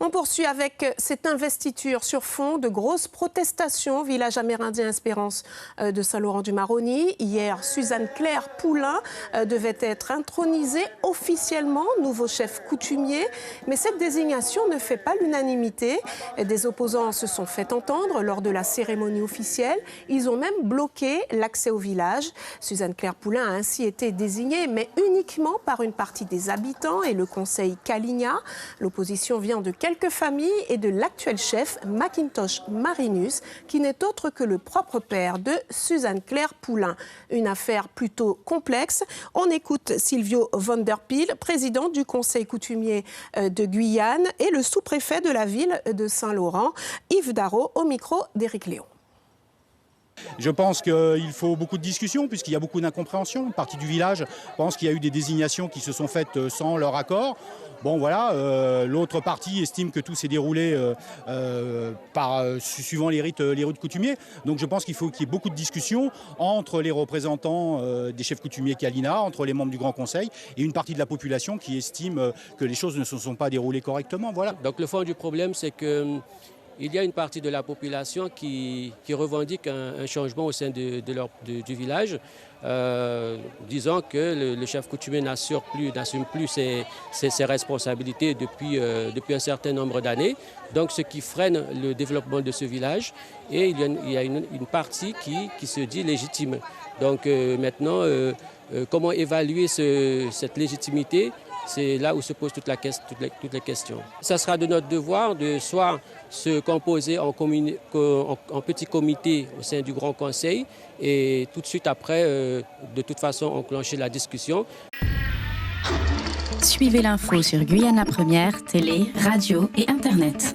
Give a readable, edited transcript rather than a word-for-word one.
On poursuit avec cette investiture sur fond de grosses protestations au village amérindien Espérance de Saint-Laurent-du-Maroni. Hier, Suzanne Claire Poulain devait être intronisée officiellement nouveau chef coutumier. Mais cette désignation ne fait pas l'unanimité. Des opposants se sont fait entendre lors de la cérémonie officielle. Ils ont même bloqué l'accès au village. Suzanne Claire Poulain a ainsi été désignée, mais uniquement par une partie des habitants et le conseil Caligna. L'opposition vient de quelques familles et de l'actuel chef, Macintosh Marinus, qui n'est autre que le propre père de Suzanne Claire Poulain. Une affaire plutôt complexe. On écoute Silvio Vanderpeel, président du conseil coutumier de Guyane, et le sous-préfet de la ville de Saint-Laurent, Yves Darro, au micro d'Éric Léon. Je pense qu'il faut beaucoup de discussions puisqu'il y a beaucoup d'incompréhension. Une partie du village pense qu'il y a eu des désignations qui se sont faites sans leur accord. Bon voilà, l'autre partie estime que tout s'est déroulé suivant les rites coutumiers. Donc je pense qu'il faut qu'il y ait beaucoup de discussions entre les représentants des chefs coutumiers Kalina, entre les membres du Grand Conseil et une partie de la population qui estime que les choses ne se sont pas déroulées correctement. Voilà. Donc le fond du problème, c'est que il y a une partie de la population qui revendique un changement au sein du village, disant que le chef coutumier n'assume plus ses responsabilités depuis un certain nombre d'années, donc ce qui freine le développement de ce village. Et il y a une partie qui se dit légitime. Donc maintenant, comment évaluer cette légitimité ? C'est là où se posent toutes les questions. Ça sera de notre devoir de soit se composer en petit comité au sein du Grand Conseil et tout de suite après, de toute façon, enclencher la discussion. Suivez l'info sur Guyana Première, télé, radio et Internet.